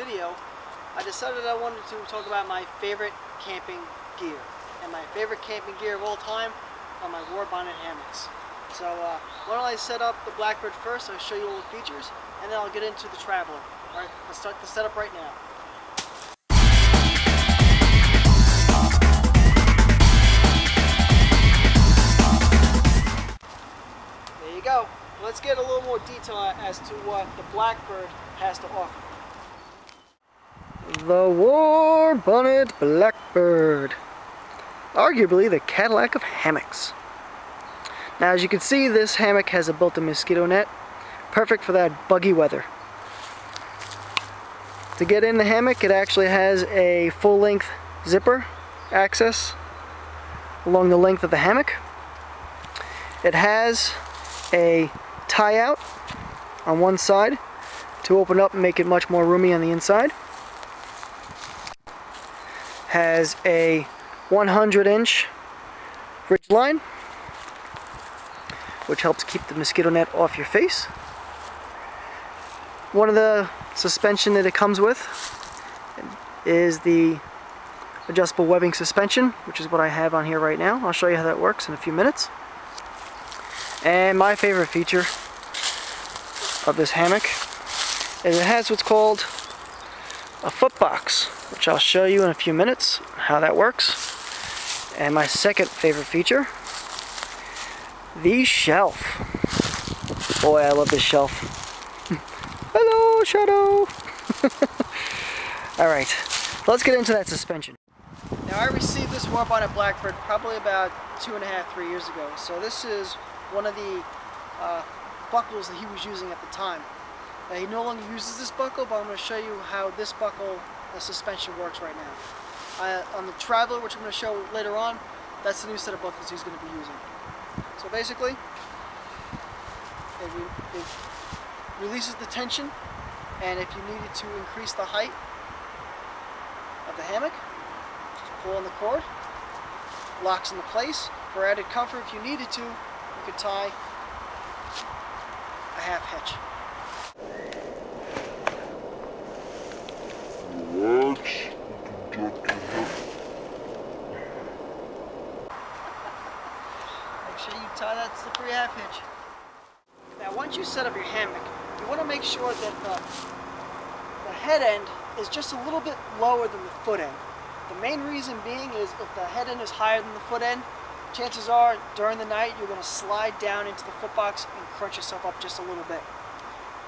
video, I decided I wanted to talk about my favorite camping gear. And my favorite camping gear of all time are my Warbonnet hammocks. So why don't I set up the Blackbird first, I'll show you all the features, and then I'll get into the Traveler. Alright, let's start the setup right now. There you go. Let's get a little more detail as to what the Blackbird has to offer. The Warbonnet Blackbird. Arguably the Cadillac of hammocks. Now, as you can see, this hammock has a built-in mosquito net, perfect for that buggy weather. To get in the hammock, it actually has a full-length zipper access along the length of the hammock. It has a tie-out on one side to open up and make it much more roomy on the inside. Has a 100-inch Ridgeline, which helps keep the mosquito net off your face. One of the suspension that it comes with is the adjustable webbing suspension, which is what I have on here right now. I'll show you how that works in a few minutes. And my favorite feature of this hammock is it has what's called a foot box, which I'll show you in a few minutes how that works. And my second favorite feature, the shelf. Boy, I love this shelf. Hello, Shadow. Alright, let's get into that suspension. Now, I received this Warbonnet Blackbird probably about 2.5, 3 years ago. So this is one of the buckles that he was using at the time. He no longer uses this buckle, but I'm going to show you how this buckle suspension works right now. On the Traveler, which I'm going to show later on, that's the new set of buckles he's going to be using. So basically, it releases the tension, and if you needed to increase the height of the hammock, just pull on the cord, locks into place. For added comfort, if you needed to, you could tie a half hitch. Relax, you can duck your head. Make sure you tie that slippery half hitch. Now, once you set up your hammock, you want to make sure that the head end is just a little bit lower than the foot end. The main reason being is if the head end is higher than the foot end, chances are during the night you're going to slide down into the foot box and crunch yourself up just a little bit.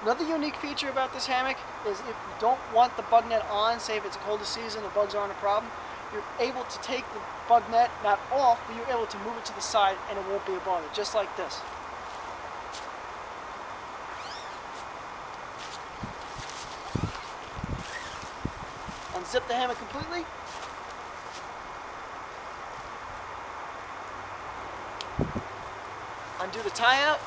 Another unique feature about this hammock is if you don't want the bug net on, say if it's a colder season, the bugs aren't a problem, you're able to take the bug net, not off, but you're able to move it to the side and it won't be a bother, just like this. Unzip the hammock completely. Undo the tie-out.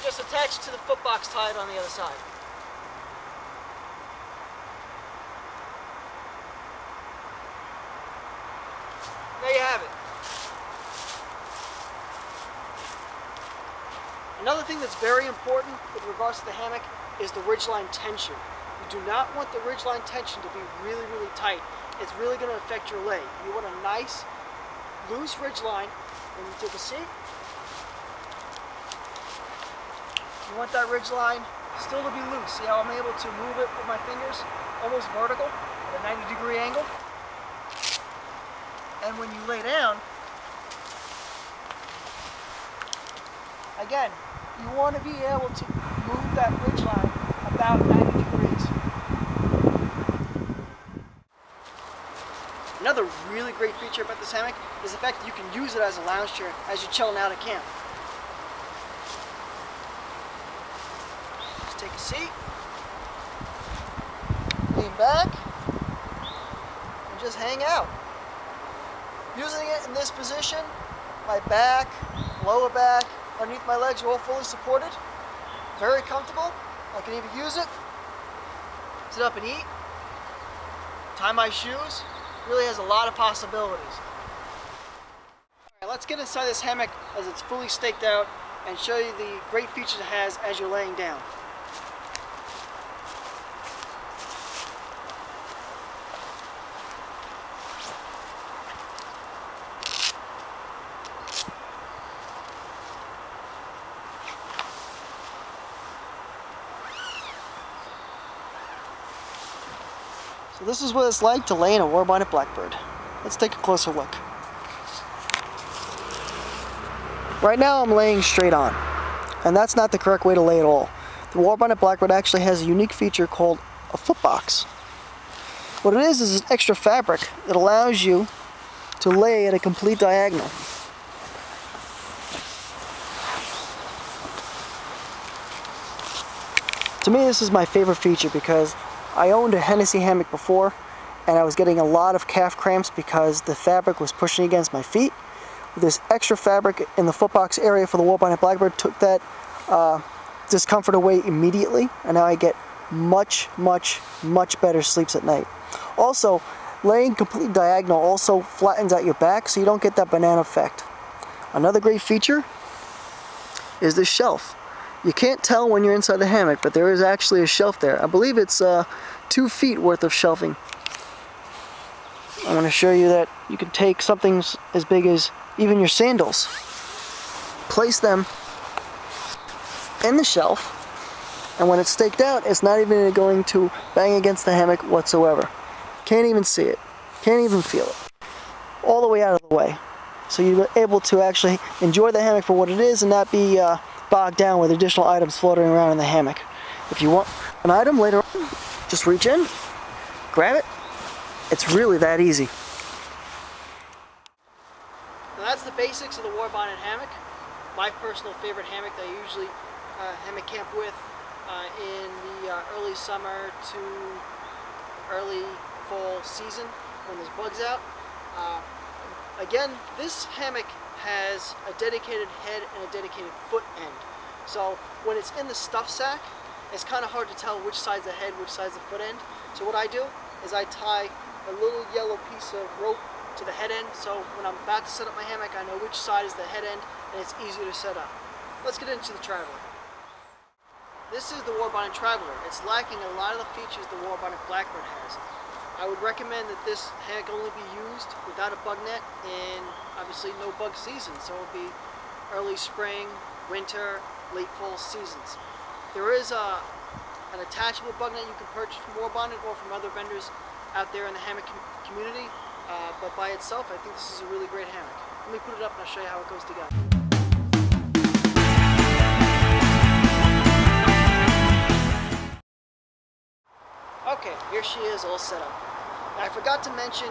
Just attach it to the foot box, tie it on the other side. There you have it. Another thing that's very important with regards to the hammock is the ridgeline tension. You do not want the ridgeline tension to be really, really tight. It's really going to affect your leg. You want a nice, loose ridgeline when you take a seat. You want that ridge line still to be loose. See how I'm able to move it with my fingers almost vertical at a 90-degree angle? And when you lay down, again, you want to be able to move that ridge line about 90 degrees. Another really great feature about this hammock is the fact that you can use it as a lounge chair as you're chilling out at camp. Take a seat, lean back, and just hang out. Using it in this position, my back, lower back, underneath my legs are all fully supported. Very comfortable. I can even use it, sit up and eat, tie my shoes. Really has a lot of possibilities. Alright, let's get inside this hammock as it's fully staked out and show you the great features it has as you're laying down. So this is what it's like to lay in a Warbonnet Blackbird. Let's take a closer look. Right now I'm laying straight on, and that's not the correct way to lay at all. The Warbonnet Blackbird actually has a unique feature called a footbox. What it is an extra fabric that allows you to lay at a complete diagonal. To me, this is my favorite feature because I owned a Hennessy hammock before, and I was getting a lot of calf cramps because the fabric was pushing against my feet. This extra fabric in the footbox area for the Warbonnet Blackbird took that discomfort away immediately, and now I get much better sleeps at night. Also, laying complete diagonal also flattens out your back so you don't get that banana effect. Another great feature is this shelf. You can't tell when you're inside the hammock, but there is actually a shelf there. I believe it's 2 feet worth of shelving. I'm going to show you that you can take something as big as even your sandals, place them in the shelf, and when it's staked out, it's not even going to bang against the hammock whatsoever. Can't even see it, can't even feel it. All the way out of the way. So you're able to actually enjoy the hammock for what it is and not be bogged down with additional items floating around in the hammock. If you want an item later on, just reach in, grab it. It's really that easy. Now that's the basics of the Warbonnet hammock. My personal favorite hammock that I usually hammock camp with in the early summer to early fall season when there's bugs out. Again, this hammock has a dedicated head and a dedicated foot end. So when it's in the stuff sack, it's kind of hard to tell which side's the head, which side's the foot end. So what I do is I tie a little yellow piece of rope to the head end, so when I'm about to set up my hammock, I know which side is the head end, and it's easier to set up. Let's get into the Traveler. This is the Warbonnet Traveler. It's lacking a lot of the features the Warbonnet Blackbird has. I would recommend that this hammock only be used without a bug net in, obviously, no bug season, so it would be early spring, winter, late fall seasons. There is an attachable bug net you can purchase from Warbonnet or from other vendors out there in the hammock community, but by itself I think this is a really great hammock. Let me put it up and I'll show you how it goes together. Okay, here she is all set up. Now, I forgot to mention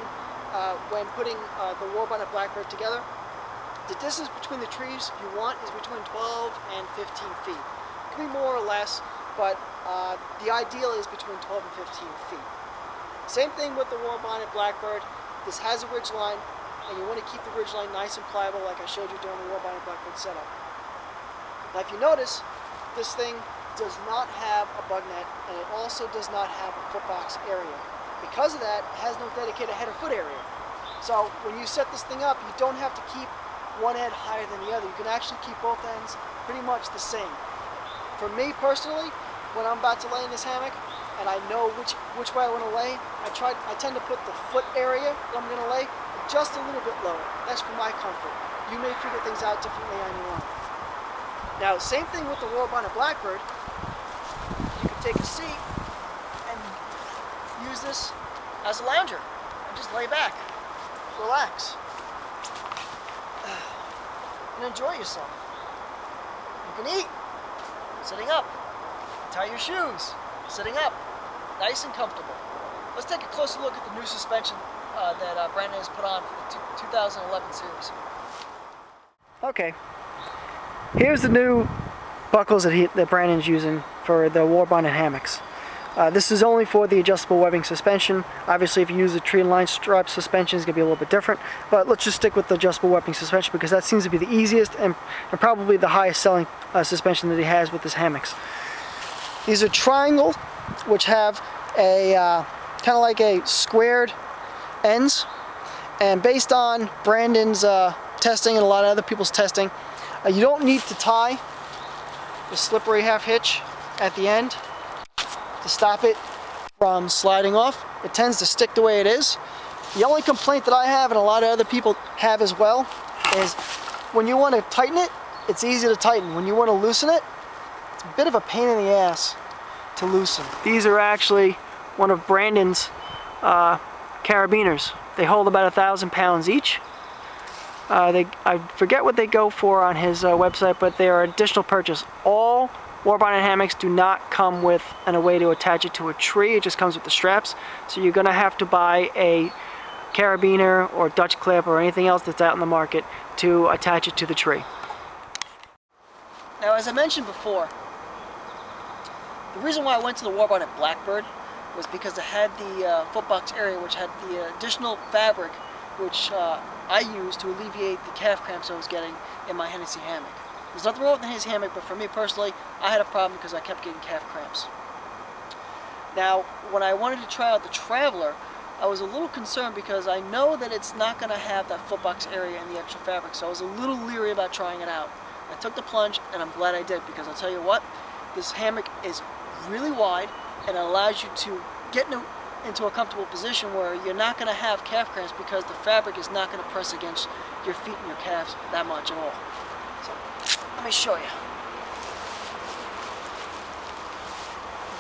when putting the Warbonnet Blackbird together, the distance between the trees you want is between 12 and 15 feet. It can be more or less, but the ideal is between 12 and 15 feet. Same thing with the Warbonnet Blackbird. This has a ridgeline, and you want to keep the ridgeline nice and pliable like I showed you during the Warbonnet Blackbird setup. Now if you notice, this thing does not have a bug net, and it also does not have a footbox area. Because of that, it has no dedicated head or foot area. So when you set this thing up, you don't have to keep one end higher than the other. You can actually keep both ends pretty much the same. For me personally, when I'm about to lay in this hammock, and I know which way I want to lay, I tend to put the foot area that I'm going to lay just a little bit lower. That's for my comfort. You may figure things out differently on your own. Now, same thing with the Warbonnet Blackbird. You can take a seat and use this as a lounger and just lay back, relax, and enjoy yourself. You can eat sitting up, tie your shoes sitting up, nice and comfortable. Let's take a closer look at the new suspension that Brandon has put on for the 2011 series. Okay, here's the new buckles that Brandon's using for the Warbonnet hammocks. This is only for the adjustable webbing suspension. Obviously, if you use the tree and line strap suspension, it's going to be a little bit different, but let's just stick with the adjustable webbing suspension because that seems to be the easiest and probably the highest selling suspension that he has with his hammocks. These are triangle, which have a kind of like a squared ends, and based on Brandon's testing and a lot of other people's testing, You don't need to tie the slippery half hitch at the end to stop it from sliding off. It tends to stick the way it is. The only complaint that I have, and a lot of other people have as well, is when you want to tighten it, it's easy to tighten. When you want to loosen it, it's a bit of a pain in the ass to loosen. These are actually one of Brandon's carabiners. They hold about 1,000 pounds each. I forget what they go for on his website, but they are additional purchase. All Warbonnet hammocks do not come with a way to attach it to a tree. It just comes with the straps. So you're going to have to buy a carabiner or Dutch clip or anything else that's out in the market to attach it to the tree. Now, as I mentioned before, the reason why I went to the Warbonnet Blackbird was because it had the footbox area, which had the additional fabric, which I used to alleviate the calf cramps I was getting in my Hennessy hammock. There's nothing wrong with his hammock, but for me personally, I had a problem because I kept getting calf cramps. Now, when I wanted to try out the Traveler, I was a little concerned because I know that it's not going to have that footbox area and the extra fabric, so I was a little leery about trying it out. I took the plunge, and I'm glad I did, because I'll tell you what, this hammock is really wide, and it allows you to get into a comfortable position where you're not going to have calf cramps because the fabric is not going to press against your feet and your calves that much at all. So, let me show you.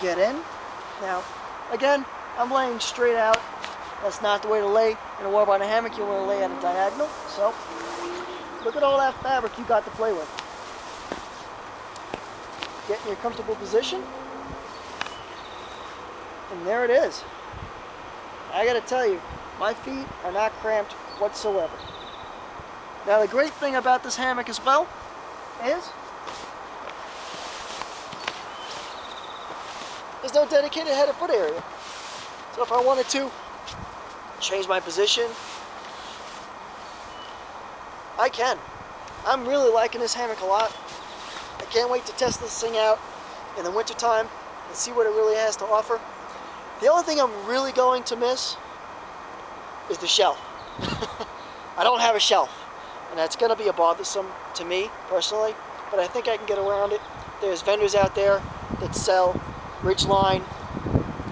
Get in. Now, again, I'm laying straight out. That's not the way to lay in a Warbonnet hammock. You want to lay at a diagonal. So, look at all that fabric you got to play with. Get in your comfortable position. And there it is. I gotta tell you, my feet are not cramped whatsoever. Now, the great thing about this hammock as well is there's no dedicated head or foot area. So if I wanted to change my position, I can. I'm really liking this hammock a lot. I can't wait to test this thing out in the winter time and see what it really has to offer. The only thing I'm really going to miss is the shelf. I don't have a shelf, and that's going to be a bothersome to me personally, but I think I can get around it. There's vendors out there that sell Ridgeline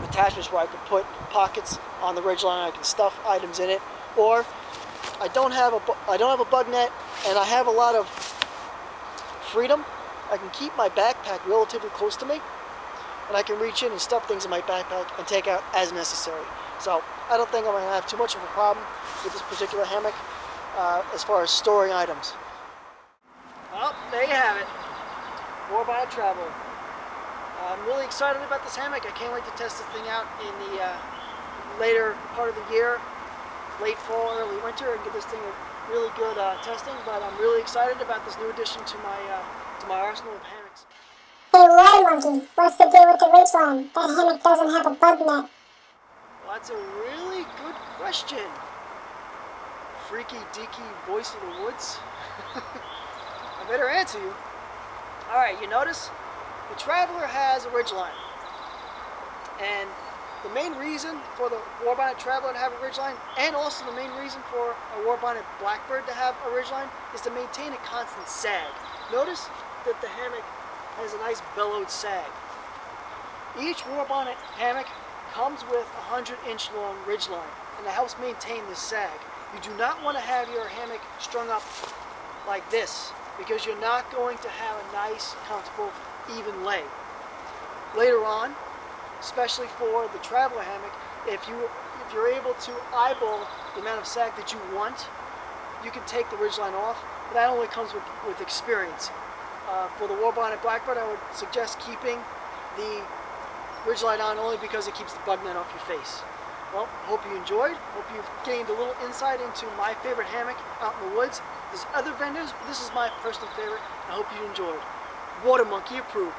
attachments where I can put pockets on the Ridgeline, I can stuff items in it, or I don't have a bug net, and I have a lot of freedom. I can keep my backpack relatively close to me, and I can reach in and stuff things in my backpack and take out as necessary. So I don't think I'm going to have too much of a problem with this particular hammock as far as storing items. Well, there you have it. Warbonnet Traveler. I'm really excited about this hammock. I can't wait to test this thing out in the later part of the year, late fall, early winter, and give this thing a really good testing. But I'm really excited about this new addition to my arsenal of hammocks. Hey, Water Monkey, what's the deal with the Ridgeline? That hammock doesn't have a bug net. Well, that's a really good question. Freaky deaky voice of the woods. I better answer you. Alright, you notice the Traveler has a Ridgeline. And the main reason for the Warbonnet Traveler to have a Ridgeline, and also the main reason for a Warbonnet Blackbird to have a Ridgeline, is to maintain a constant sag. Notice that the hammock has a nice bellowed sag. Each Warbonnet hammock comes with a 100-inch long Ridgeline, and it helps maintain this sag. You do not want to have your hammock strung up like this, because you're not going to have a nice, comfortable, even lay. Later on, especially for the Traveler hammock, if you're able to eyeball the amount of sag that you want, you can take the Ridgeline off, but that only comes with experience. For the Warbonnet Blackbird, I would suggest keeping the Ridgeline on only because it keeps the bug net off your face. Well, hope you enjoyed. Hope you've gained a little insight into my favorite hammock out in the woods. There's other vendors, but this is my personal favorite. I hope you enjoyed. Water Monkey approved.